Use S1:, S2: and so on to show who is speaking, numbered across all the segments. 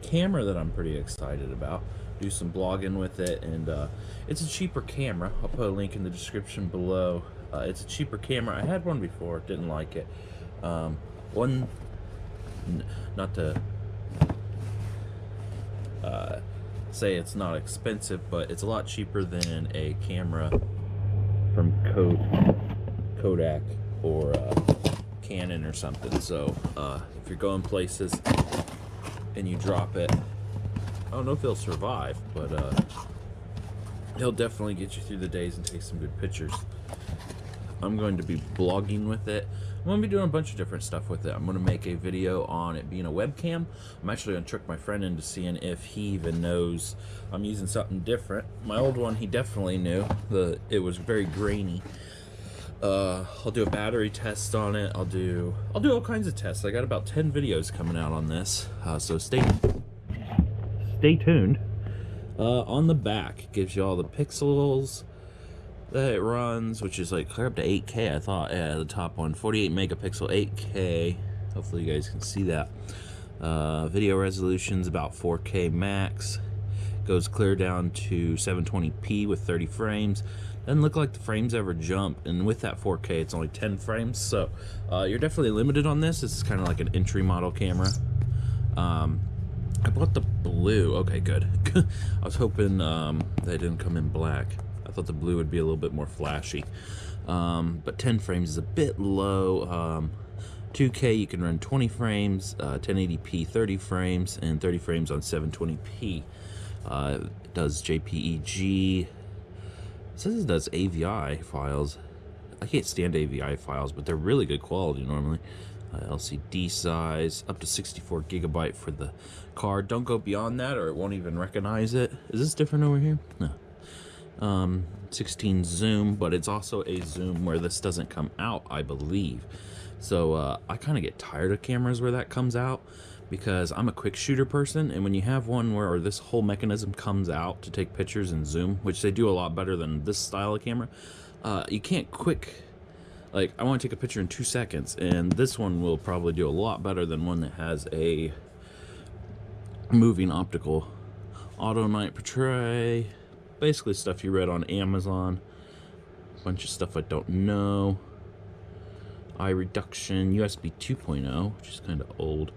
S1: camera that I'm pretty excited about. Do some blogging with it, and it's a cheaper camera. I'll put a link in the description below. It's a cheaper camera. I had one before, didn't like it. Not to say it's not expensive, but it's a lot cheaper than a camera from Kodak or Canon or something. So if you're going places and you drop it, I don't know if it'll survive, but he'll definitely get you through the days and take some good pictures. I'm going to be blogging with it. I'm going to be doing a bunch of different stuff with it. I'm going to make a video on it being a webcam. I'm actually going to trick my friend into seeing if he even knows I'm using something different. My old one, he definitely knew. It was very grainy. I'll do a battery test on it. I'll do all kinds of tests. I got about 10 videos coming out on this, so stay tuned. On the back, it gives you all the pixels that it runs, which is like clear up to 8K. I thought, yeah, the top one, 48 megapixel, 8K. Hopefully you guys can see that. Video resolution's about 4K max. Goes clear down to 720p with 30 frames. Doesn't look like the frames ever jump, and with that 4K, it's only 10 frames. So you're definitely limited on this. This is kind of like an entry model camera. I bought the blue. Okay, good. I was hoping they didn't come in black. I thought the blue would be a little bit more flashy. But 10 frames is a bit low. 2K, you can run 20 frames, 1080p 30 frames, and 30 frames on 720p. It does JPEG. It says it does AVI files. I can't stand AVI files, but they're really good quality normally. LCD size, up to 64 gigabyte for the card. Don't go beyond that or it won't even recognize it. Is this different over here? No. 16 zoom, but it's also a zoom where this doesn't come out, I believe. So I kind of get tired of cameras where that comes out, because I'm a quick shooter person, and when you have one where this whole mechanism comes out to take pictures and zoom, which they do a lot better than this style of camera, you can't quick, like, I want to take a picture in 2 seconds, and this one will probably do a lot better than one that has a moving optical. Auto night portray, basically stuff you read on Amazon. A bunch of stuff I don't know. Eye reduction, USB 2.0, which is kind of old.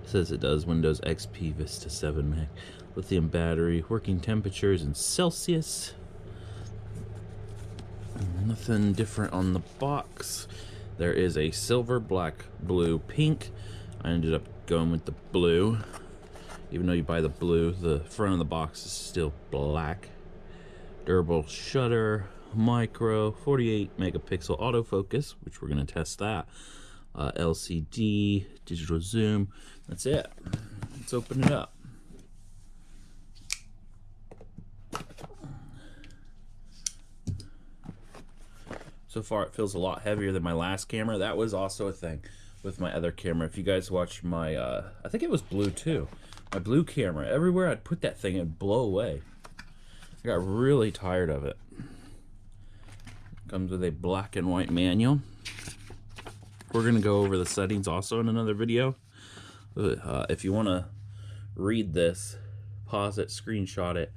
S1: It says it does Windows XP, Vista 7 Mac. Lithium battery, working temperatures in Celsius. Nothing different on the box. There is a silver, black, blue, pink. I ended up going with the blue. Even though you buy the blue, the front of the box is still black. Durable shutter, micro, 48 megapixel autofocus, which we're going to test that. LCD, digital zoom. That's it. Let's open it up. So far it feels a lot heavier than my last camera. That was also a thing with my other camera. If you guys watch my, I think it was blue too. My blue camera, everywhere I'd put that thing, it'd blow away. I got really tired of it. Comes with a black and white manual. We're gonna go over the settings also in another video. If you wanna read this, pause it, screenshot it,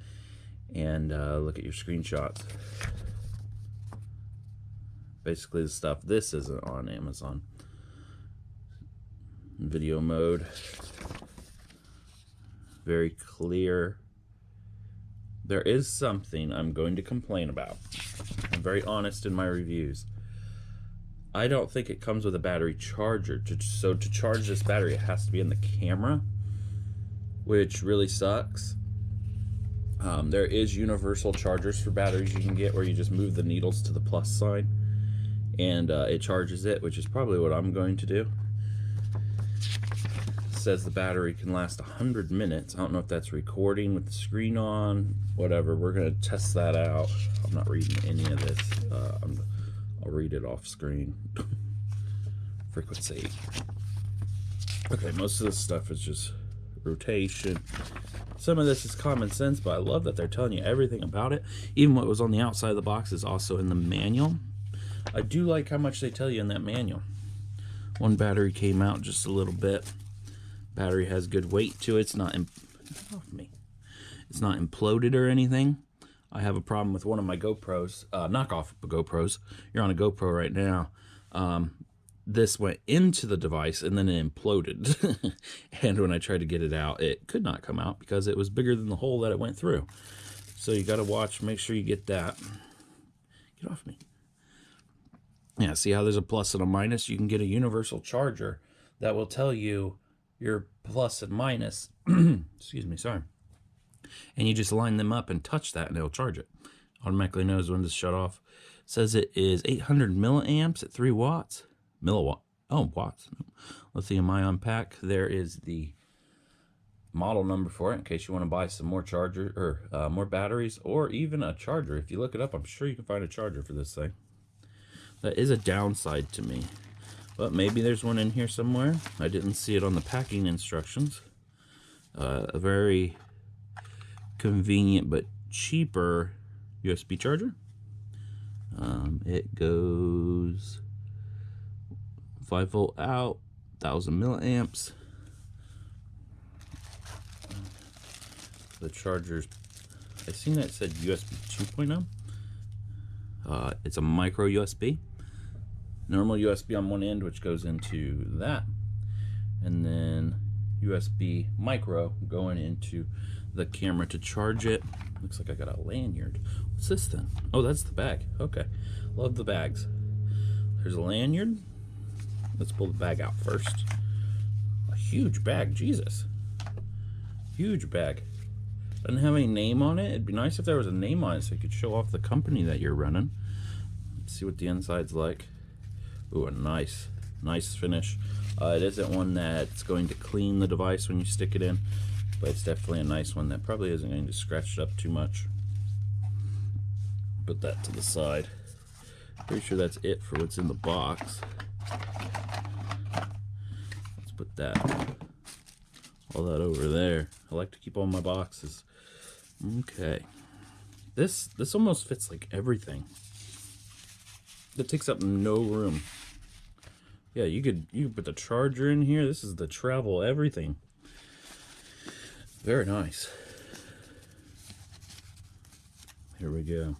S1: and look at your screenshots. Basically the stuff, this isn't on Amazon. Video mode. Very clear. There is something I'm going to complain about. I'm very honest in my reviews. I don't think it comes with a battery charger. So to charge this battery, it has to be in the camera, which really sucks. There is universal chargers for batteries you can get where you just move the needles to the plus sign and it charges it, which is probably what I'm going to do. It says the battery can last 100 minutes. I don't know if that's recording with the screen on, whatever. We're going to test that out. I'm not reading any of this. I'll read it off screen. Frequency. Okay, most of this stuff is just rotation. Some of this is common sense, but I love that they're telling you everything about it. Even what was on the outside of the box is also in the manual. I do like how much they tell you in that manual. One battery came out just a little bit, Battery has good weight to it. It's not it's not imploded or anything. I have a problem with one of my GoPros, knockoff GoPros. You're on a GoPro right now. This went into the device and then it imploded. And when I tried to get it out, it could not come out because it was bigger than the hole that it went through. So you got to watch, make sure you get that. Get off me. Yeah, see how there's a plus and a minus? You can get a universal charger that will tell you your plus and minus. Excuse me, sorry. And you just line them up and touch that and it'll charge it. Automatically knows when to shut off. It says it is 800 milliamps at 3 watts. Milliwatt. Oh, watts. Lithium ion pack. There is the model number for it in case you want to buy some more charger or more batteries or even a charger. If you look it up, I'm sure you can find a charger for this thing. That is a downside to me, but maybe there's one in here somewhere. I didn't see it on the packing instructions. A very convenient but cheaper USB charger. It goes 5-volt out, 1000 milliamps. The charger's, I seen that it said USB 2.0. It's a micro USB. Normal USB on one end, which goes into that, and then USB micro going into the camera to charge it. Looks like I got a lanyard. What's this then? Oh, that's the bag. Okay, love the bags. There's a lanyard. Let's pull the bag out first. A huge bag, Jesus. Huge bag. Doesn't have any name on it. It'd be nice if there was a name on it so you could show off the company that you're running. Let's see what the inside's like. Ooh, a nice finish. It isn't one that's going to clean the device when you stick it in, but it's definitely a nice one that probably isn't going to scratch it up too much. Put that to the side. Pretty sure that's it for what's in the box. Let's put that, all that over there. I like to keep all my boxes. Okay. This almost fits like everything. It takes up no room. Yeah, you could put the charger in here. This is the travel everything. Very nice. Here we go.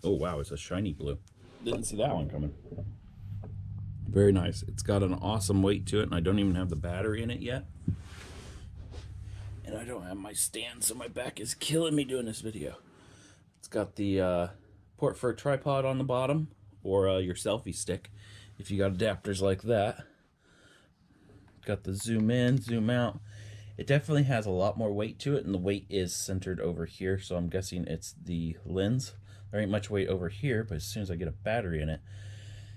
S1: Oh wow, it's a shiny blue. Didn't see that one coming. Very nice. It's got an awesome weight to it, and I don't even have the battery in it yet. And I don't have my stand, so my back is killing me doing this video. It's got the port for a tripod on the bottom, or your selfie stick, if you got adapters like that. Got the zoom in, zoom out. It definitely has a lot more weight to it, and the weight is centered over here, so I'm guessing it's the lens. There ain't much weight over here, but as soon as I get a battery in it,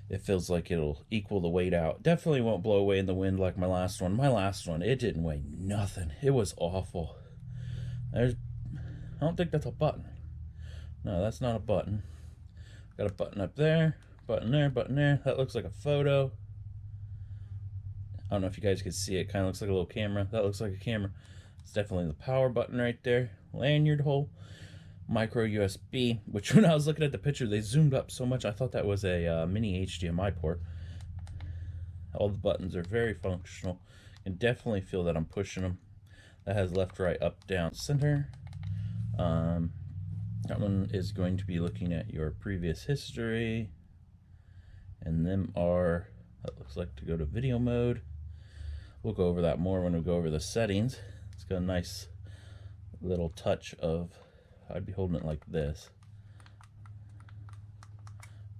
S1: it feels like it'll equal the weight out. Definitely won't blow away in the wind like my last one. My last one, it didn't weigh nothing. It was awful. I don't think that's a button. No, that's not a button. Got a button up there, button there, button there. That looks like a photo. I don't know if you guys can see it. Kind of looks like a little camera. That looks like a camera. It's definitely the power button right there. Lanyard hole. Micro USB, which when I was looking at the picture, they zoomed up so much I thought that was a mini HDMI port. All the buttons are very functional. You can definitely feel that I'm pushing them. That has left, right, up, down, center. That one is going to be looking at your previous history. And them are, that looks like to go to video mode. We'll go over that more when we go over the settings. It's got a nice little touch of, I'd be holding it like this.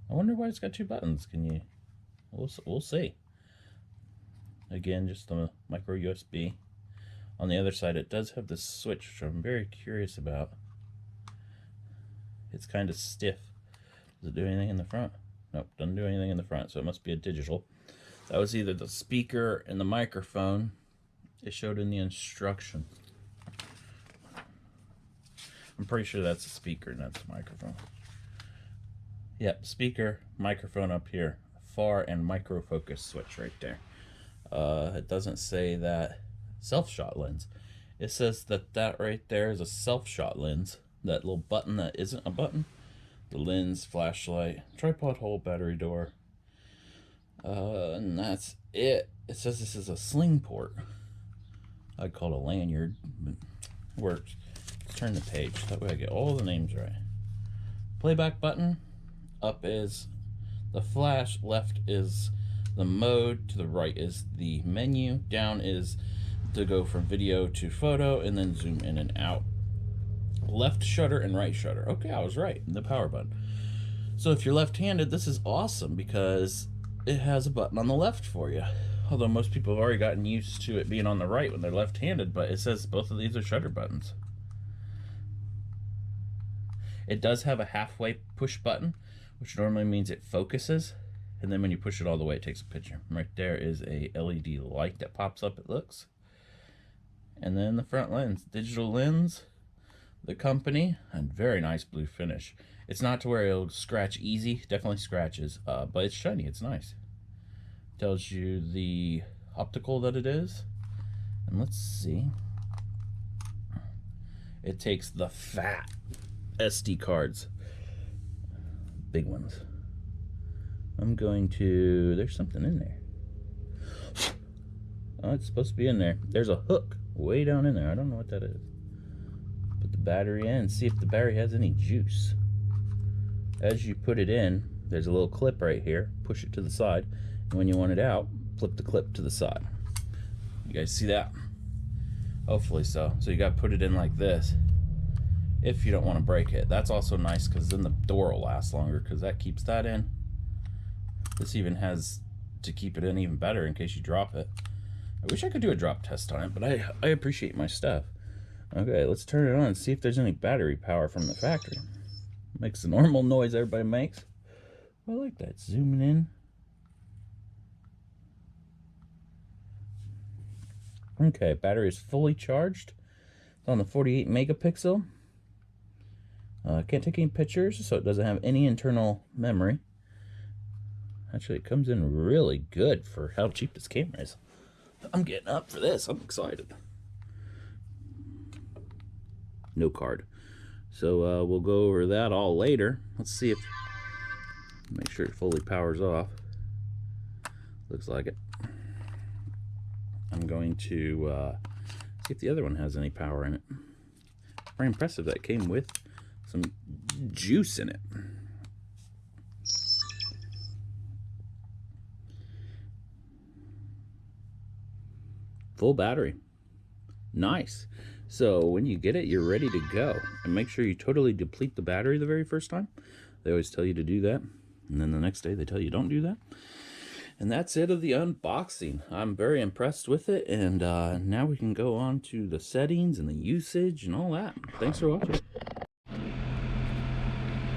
S1: I wonder why it's got 2 buttons. Can you, we'll see. Again, just the micro USB. On the other side, it does have this switch, which I'm very curious about. It's kind of stiff. Does it do anything in the front? Nope, doesn't do anything in the front, so it must be a digital. That was either the speaker and the microphone. It showed in the instruction. I'm pretty sure that's a speaker, not a microphone. Yep, speaker, microphone up here. Far and micro focus switch right there. It doesn't say that self-shot lens. It says that that right there is a self-shot lens. That little button that isn't a button. The lens, flashlight, tripod hole, battery door. And that's it. It says this is a sling port. I'd call it a lanyard, but it works. Let's turn the page. That way I get all the names right. Playback button. Up is the flash. Left is the mode. To the right is the menu. Down is to go from video to photo and then zoom in and out. Left shutter and right shutter. Okay, I was right. The power button. So if you're left-handed, this is awesome because it has a button on the left for you. Although most people have already gotten used to it being on the right when they're left-handed, but it says both of these are shutter buttons. It does have a halfway push button, which normally means it focuses, and then when you push it all the way, it takes a picture. Right there is a LED light that pops up, it looks. And then the front lens, digital lens, the company, and very nice blue finish. It's not to where it'll scratch easy, definitely scratches, but it's shiny, it's nice. Tells you the optical that it is, and let's see. It takes the fat SD cards, big ones. I'm going to, there's something in there. Oh, it's supposed to be in there. There's a hook way down in there. I don't know what that is. Put the battery in and see if the battery has any juice. As you put it in, there's a little clip right here. Push it to the side, and when you want it out, flip the clip to the side. You guys see that? Hopefully so. So you got to put it in like this if you don't want to break it. That's also nice because then the door will last longer because that keeps that in. This even has to keep it in even better in case you drop it. I wish I could do a drop test on it, but I appreciate my stuff. Okay, let's turn it on and see if there's any battery power from the factory. Makes the normal noise everybody makes. I like that. Zooming in. Okay, battery is fully charged. It's on the 48 megapixel. Can't take any pictures, so it doesn't have any internal memory. Actually, it comes in really good for how cheap this camera is. I'm getting up for this. I'm excited. No card. So we'll go over that all later. Let's see if, make sure it fully powers off. Looks like it. I'm going to see if the other one has any power in it. Very impressive that it came with some juice in it. Full battery. Nice. So when you get it, you're ready to go. And make sure you totally deplete the battery the very first time. They always tell you to do that. And then the next day they tell you don't do that. And that's it of the unboxing. I'm very impressed with it. And now we can go on to the settings and the usage and all that. Thanks for watching.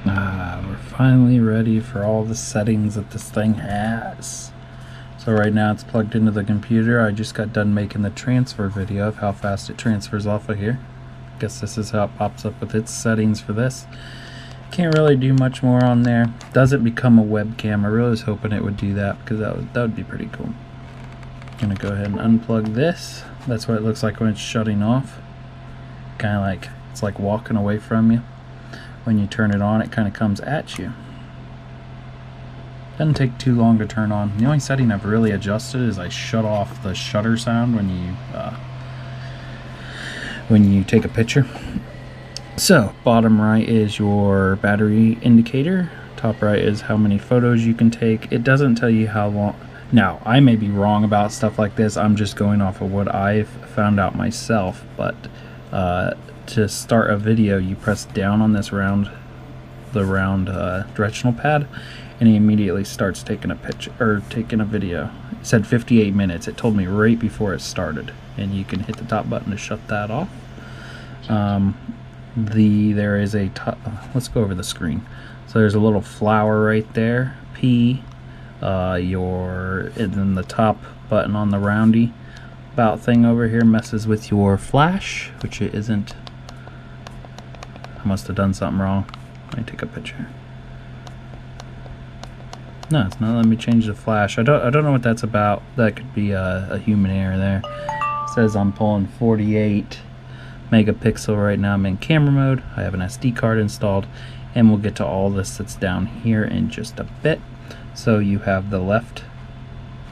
S1: We're finally ready for all the settings that this thing has. So right now it's plugged into the computer. I just got done making the transfer video of how fast it transfers off of here. I guess this is how it pops up with its settings for this. Can't really do much more on there. Doesn't become a webcam. I really was hoping it would do that because that would be pretty cool. Gonna go ahead and unplug this. That's what it looks like when it's shutting off. Kind of like it's like walking away from you. When you turn it on, it kind of comes at you. Doesn't take too long to turn on. The only setting I've really adjusted is I shut off the shutter sound when you take a picture. So bottom right is your battery indicator. Top right is how many photos you can take. It doesn't tell you how long. Now I may be wrong about stuff like this. I'm just going off of what I've found out myself. But to start a video, you press down on this round directional pad, and he immediately starts taking a picture or taking a video. It said 58 minutes. It told me right before it started, and you can hit the top button to shut that off. There is a let's go over the screen. So there's a little flower right there, P, and then the top button on the roundy about thing over here messes with your flash, which it isn't. I must have done something wrong. Let me take a picture. No, it's not letting me change the flash. I don't know what that's about. That could be a human error there. It says I'm pulling 48 megapixel right now. I'm in camera mode. I have an SD card installed, and we'll get to all this that's down here in just a bit. So you have the left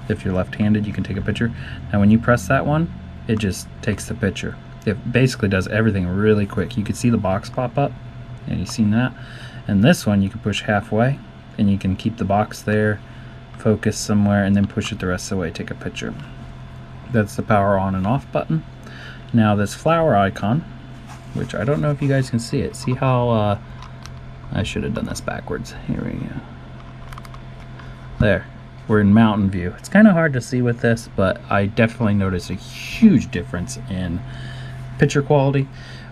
S2: If you're left-handed, you can take a picture. Now when you press that one, it just takes the picture. It basically does everything really quick. You can see the box pop up, and you've seen that. And this one you can push halfway, and you can keep the box there, focus somewhere, and then push it the rest of the way, take a picture. That's the power on and off button. Now this flower icon, which I don't know if you guys can see it. See how I should have done this backwards. Here we go. There. We're in mountain view. It's kind of hard to see with this, but I definitely noticed a huge difference in picture quality.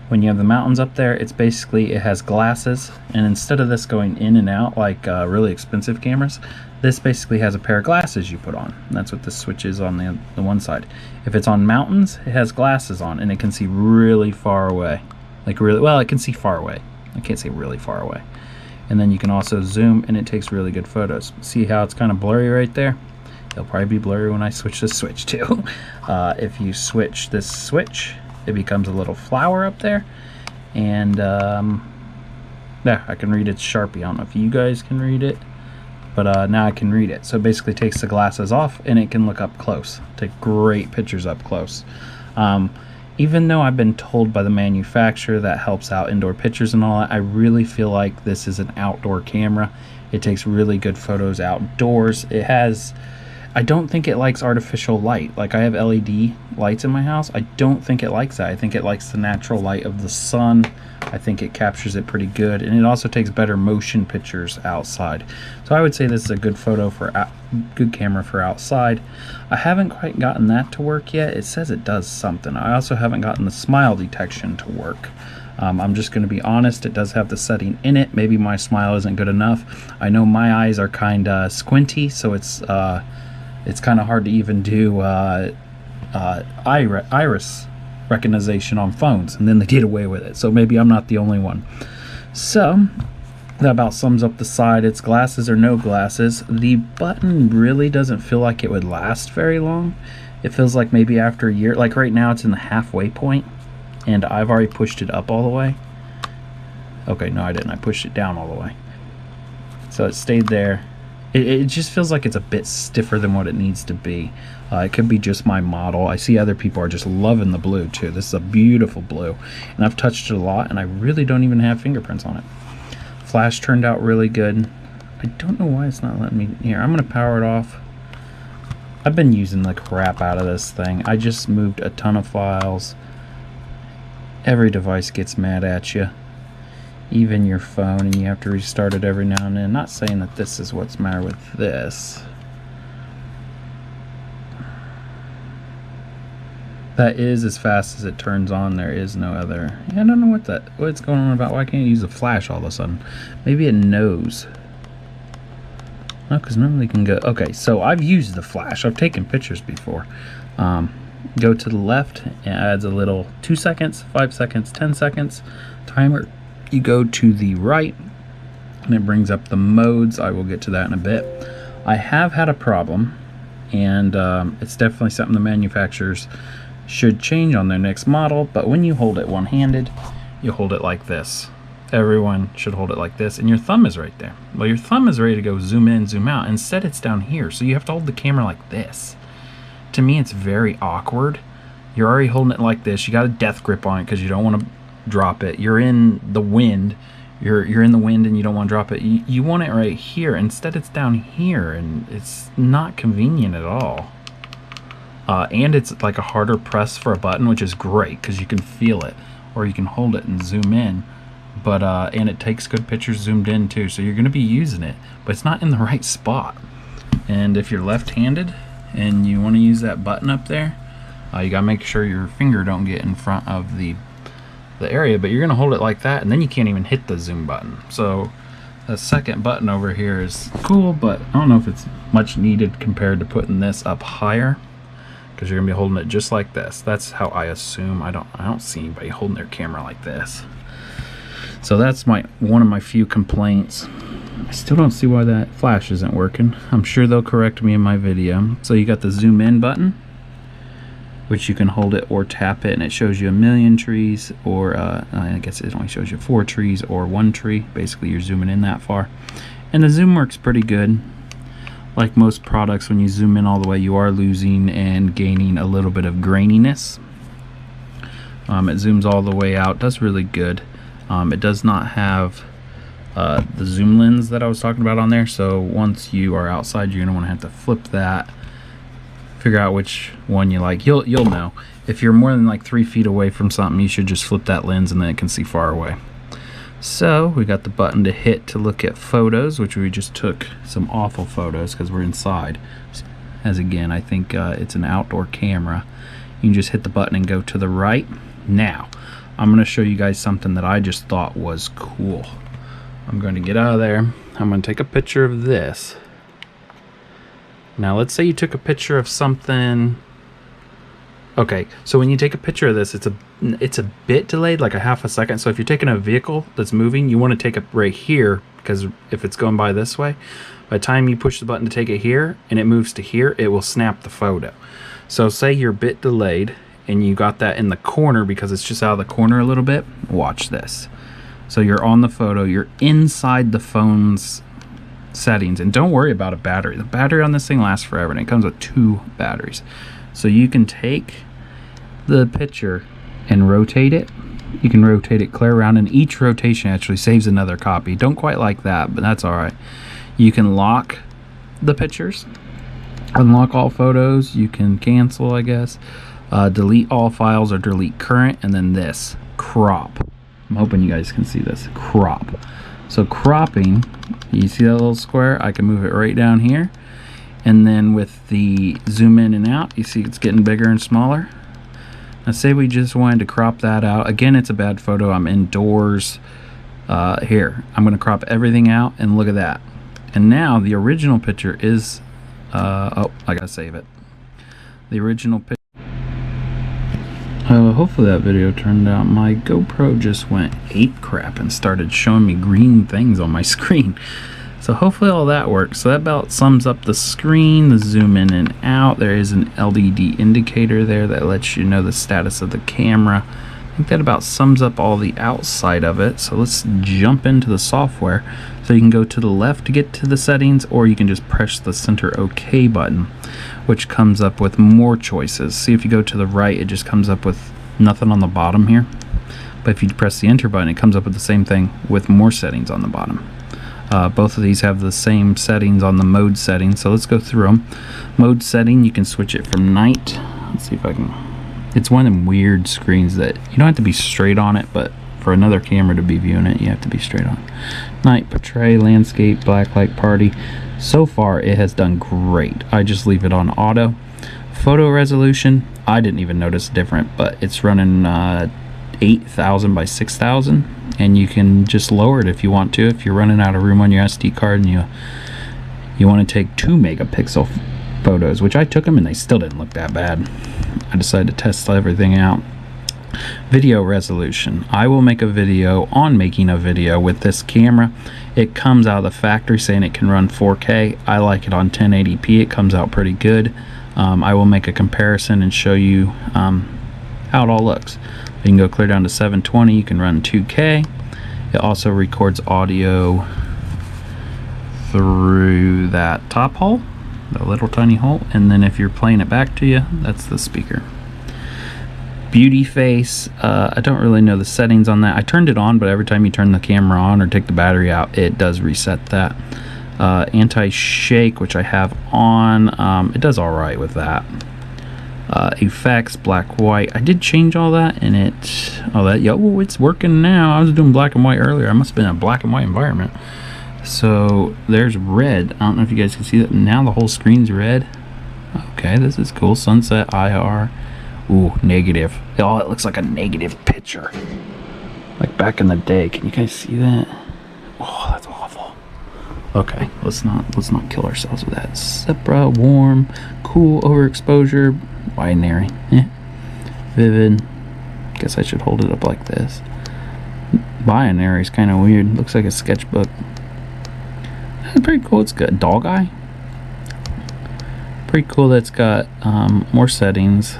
S2: When you have the mountains up there, it's basically, it has glasses, and instead of this going in and out like really expensive cameras, this basically has a pair of glasses you put on. And that's what this switch is on the one side. If it's on mountains, it has glasses on, and it can see really far away. Like really, well, it can see far away. I can't say really far away. And then you can also zoom, and it takes really good photos. See how it's kind of blurry right there? It'll probably be blurry when I switch the switch too. If you switch this switch, it becomes a little flower up there. And there, I can read its Sharpie. I don't know if you guys can read it, but now I can read it. So it basically takes the glasses off, and it can look up close. Take great pictures up close. Even though I've been told by the manufacturer that helps out indoor pictures and all that, I really feel like this is an outdoor camera. It takes really good photos outdoors. It has, I don't think it likes artificial light. Like I have LED lights in my house. I don't think it likes that. I think it likes the natural light of the sun. I think it captures it pretty good, and it also takes better motion pictures outside. So I would say this is a good good camera for outside. I haven't quite gotten that to work yet. It says it does something. I also haven't gotten the smile detection to work. I'm just going to be honest, it does have the setting in it. Maybe my smile isn't good enough. I know my eyes are kind of squinty, so it's kind of hard to even do iris recognition on phones, and then they get away with it. So maybe I'm not the only one. So that about sums up the side. It's glasses or no glasses. The button really doesn't feel like it would last very long. It feels like maybe after a year, like right now it's in the halfway point, and I've already pushed it up all the way. Okay, no I didn't. I pushed it down all the way. So it stayed there. It just feels like it's a bit stiffer than what it needs to be. It could be just my model. I see other people are just loving the blue too. This is a beautiful blue, and I've touched it a lot, and I really don't even have fingerprints on it. Flash turned out really good. I don't know why it's not letting me. Here, I'm gonna power it off. I've been using the crap out of this thing. I just moved a ton of files. Every device gets mad at you, even your phone, and you have to restart it every now and then. Not saying that this is what's the matter with this. That is as fast as it turns on. There is no other. I don't know what's going on about. Why can't you use a flash all of a sudden? Maybe it knows. No, because normally you can go. Okay, so I've used the flash. I've taken pictures before. Go to the left, it adds a little 2 seconds, 5 seconds, 10 seconds timer. You go to the right, and it brings up the modes. I will get to that in a bit. I have had a problem, and it's definitely something the manufacturers should change on their next model. But when you hold it one-handed, you hold it like this. Everyone should hold it like this, and your thumb is right there. Well, your thumb is ready to go zoom in, zoom out. Instead, it's down here, so you have to hold the camera like this. To me, it's very awkward. You're already holding it like this. You got a death grip on it because you don't want to drop it. You're in the wind. You're in the wind, and you don't want to drop it. You want it right here. Instead, it's down here, and it's not convenient at all. And it's like a harder press for a button, which is great because you can feel it, or you can hold it and zoom in. But and it takes good pictures zoomed in too, so you're going to be using it, but it's not in the right spot. And if you're left-handed and you want to use that button up there, you got to make sure your finger don't get in front of the area, but you're going to hold it like that, and then you can't even hit the zoom button. So the second button over here is cool, but I don't know if it's much needed compared to putting this up higher, because you're going to be holding it just like this. That's how I assume. I don't see anybody holding their camera like this. So that's one of my few complaints. I still don't see why that flash isn't working. I'm sure they'll correct me in my video. So you got the zoom in button, which you can hold it or tap it, and it shows you 1,000,000 trees, or I guess it only shows you 4 trees or 1 tree. Basically, you're zooming in that far. And the zoom works pretty good. like most products, when you zoom in all the way, you are losing and gaining a little bit of graininess. It zooms all the way out, does really good. It does not have the zoom lens that I was talking about on there, so once you are outside, you're gonna want to have to flip that, figure out which one you like. You'll know. If you're more than like 3 feet away from something, you should just flip that lens and then it can see far away. So we got the button to hit to look at photos, which we just took some awful photos because we're inside. As again, I think it's an outdoor camera. You can just hit the button and go to the right. Now, I'm going to show you guys something that I just thought was cool. I'm going to get out of there. I'm going to take a picture of this. Now, let's say you took a picture of something. Okay, so when you take a picture of this, it's a bit delayed, like a half a second. So if you're taking a vehicle that's moving, you want to take it right here, because if it's going by this way, by the time you push the button to take it here and it moves to here, it will snap the photo. So say you're a bit delayed and you got that in the corner because it's just out of the corner a little bit. Watch this. So you're on the photo, you're inside the phone's settings, and don't worry about a battery. The battery on this thing lasts forever, and it comes with 2 batteries. So you can take the picture and rotate it. You can rotate it clear around, and each rotation actually saves another copy. Don't quite like that, but that's all right. You can lock the pictures, unlock all photos. You can cancel, I guess, delete all files or delete current, and then this crop. I'm hoping you guys can see this crop. So cropping, you see that little square? I can move it right down here. And then with the zoom in and out, you see it's getting bigger and smaller. Now say we just wanted to crop that out. Again, it's a bad photo. I'm indoors. Here, I'm going to crop everything out, and look at that. And now the original picture is, oh, I got to save it. The original picture. Hopefully that video turned out. My GoPro just went ape crap and started showing me green things on my screen. So hopefully all that works. So that about sums up the screen, the zoom in and out. There is an LED indicator there that lets you know the status of the camera. I think that about sums up all the outside of it. So let's jump into the software. So you can go to the left to get to the settings, or you can just press the center OK button, which comes up with more choices. See, if you go to the right, it just comes up with nothing on the bottom here. But if you press the enter button, it comes up with the same thing with more settings on the bottom. Both of these have the same settings on the mode setting, so let's go through them. Mode setting, you can switch it from night. Let's see if I can. It's one of them weird screens that you don't have to be straight on it, but for another camera to be viewing it, you have to be straight on. Night, portray, landscape, blacklight, party. So far, it has done great. I just leave it on auto. Photo resolution, I didn't even notice different, but it's running 8,000 by 6,000. And you can just lower it if you want to. If you're running out of room on your SD card and you want to take 2 megapixel photos, which I took them and they still didn't look that bad. I decided to test everything out. Video resolution. I will make a video on making a video with this camera. It comes out of the factory saying it can run 4K. I like it on 1080p. It comes out pretty good. I will make a comparison and show you how it all looks. You can go clear down to 720. You can run 2K. It also records audio through that top hole, the little tiny hole, and then if you're playing it back to you, that's the speaker. Beauty face, I don't really know the settings on that. I turned it on, but every time you turn the camera on or take the battery out, it does reset that. Anti-shake, which I have on, it does all right with that. Effects, black, white. I did change all that, and it's working now. I was doing black and white earlier. I must have been in a black and white environment. So there's red. I don't know if you guys can see that. Now the whole screen's red. Okay, this is cool. Sunset, IR. Ooh, negative. Oh, it looks like a negative picture, like back in the day. Can you guys see that? Oh, that's awful. Okay, let's not kill ourselves with that. Sepia, warm, cool, overexposure, binary. Vivid. Guess I should hold it up like this. Binary is kind of weird. Looks like a sketchbook. That's pretty cool. It's got dog eye. Pretty cool. That's got more settings.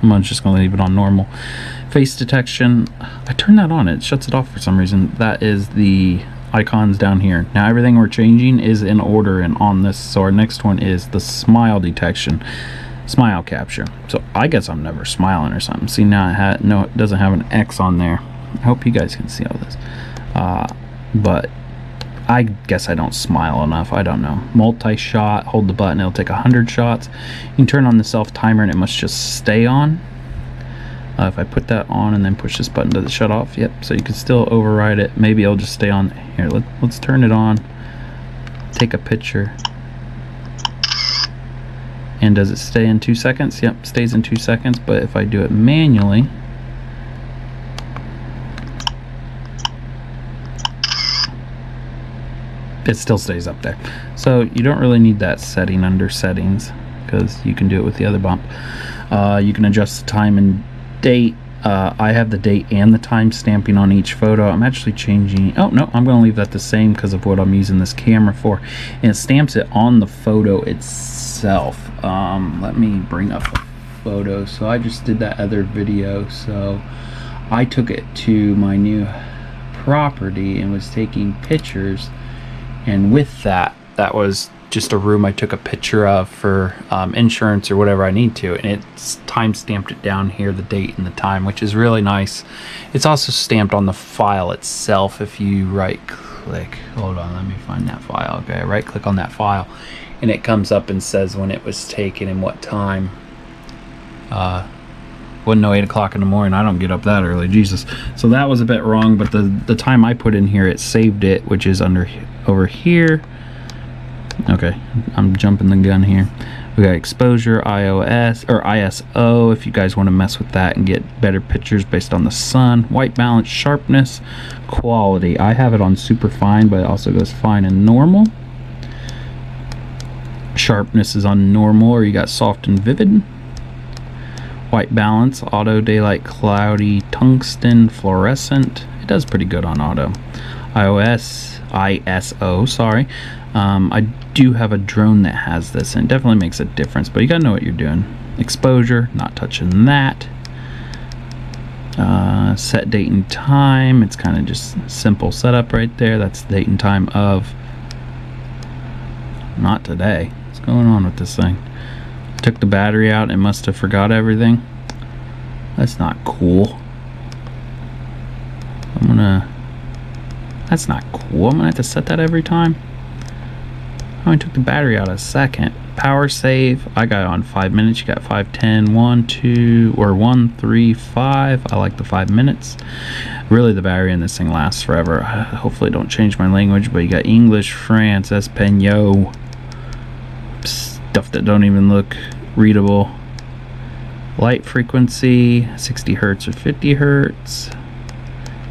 S2: I'm just gonna leave it on normal. face detection, I turn that on, it shuts it off for some reason. That is the icons down here. Now everything we're changing is in order and on this. So our next one is the smile detection, smile capture. So I guess I'm never smiling or something. See, now it doesn't have an X on there. I hope you guys can see all this. But I guess I don't smile enough. I don't know. Multi-shot, hold the button, it'll take 100 shots. You can turn on the self timer and it must just stay on. If I put that on and then push this button, does it shut off? Yep, so you can still override it. Maybe it'll just stay on. Here, let's turn it on. Take a picture. And does it stay in 2 seconds? Yep, stays in 2 seconds. But if I do it manually, it still stays up there. So you don't really need that setting under settings, because you can do it with the other bump. You can adjust the time and date. I have the date and the time stamping on each photo. I'm actually changing, oh no, I'm going to leave that the same because of what I'm using this camera for. And it stamps it on the photo itself. Let me bring up a photo. So I just did that other video, so I took it to my new property and was taking pictures, and with that was just a room I took a picture of for insurance or whatever I need to, and it's time stamped it down here, the date and the time, which is really nice. It's also stamped on the file itself. If you right click, hold on, let me find that file. Okay, right click on that file and it comes up and says when it was taken and what time. Wouldn't know, 8 o'clock in the morning. I don't get up that early, Jesus. So that was a bit wrong, but the time I put in here, it saved it, which is over here. Okay, I'm jumping the gun here. We got exposure, iOS or ISO if you guys want to mess with that and get better pictures based on the sun. White balance, sharpness, quality. I have it on super fine, but it also goes fine and normal. Sharpness is on normal, or you got soft and vivid. White balance, auto, daylight, cloudy, tungsten, fluorescent. It does pretty good on auto. ISO, sorry. I do have a drone that has this, and it definitely makes a difference, but you gotta know what you're doing. Exposure, not touching that. Set date and time, it's kind of just simple setup right there. That's the date and time of, not today. What's going on with this thing? Took the battery out and must have forgot everything. That's not cool. That's not cool. I'm gonna have to set that every time. I only took the battery out a second. Power save, I got it on 5 minutes. You got 5, 10, 1, 2, or 1, 3, 5. I like the 5 minutes. Really, the battery in this thing lasts forever. Hopefully don't change my language, but you got English, France, Espanol. Stuff that don't even look readable. Light frequency, 60 hertz or 50 hertz.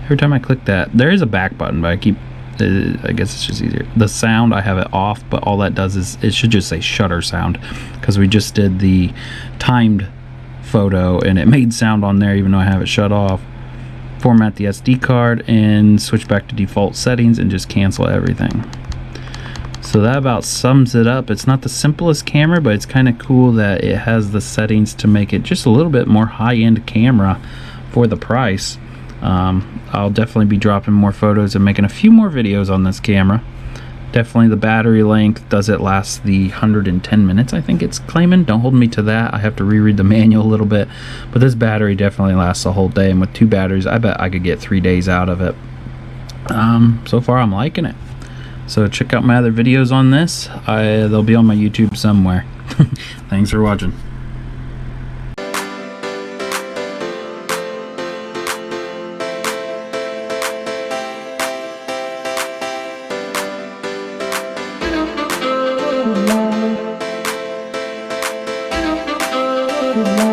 S2: Every time I click that, there is a back button, but I guess it's just easier. The sound, I have it off, but all that does is, it should just say shutter sound, because we just did the timed photo and it made sound on there even though I have it shut off. Format the SD card and switch back to default settings and just cancel everything. So that about sums it up. It's not the simplest camera, but it's kind of cool that it has the settings to make it just a little bit more high-end camera for the price. I'll definitely be dropping more photos and making a few more videos on this camera. Definitely the battery length, does it last the 110 minutes, I think it's claiming. Don't hold me to that. I have to reread the manual a little bit. But this battery definitely lasts a whole day, and with 2 batteries, I bet I could get 3 days out of it. So far, I'm liking it. So check out my other videos on this. They'll be on my YouTube somewhere. Thanks for watching.
S3: Thank you.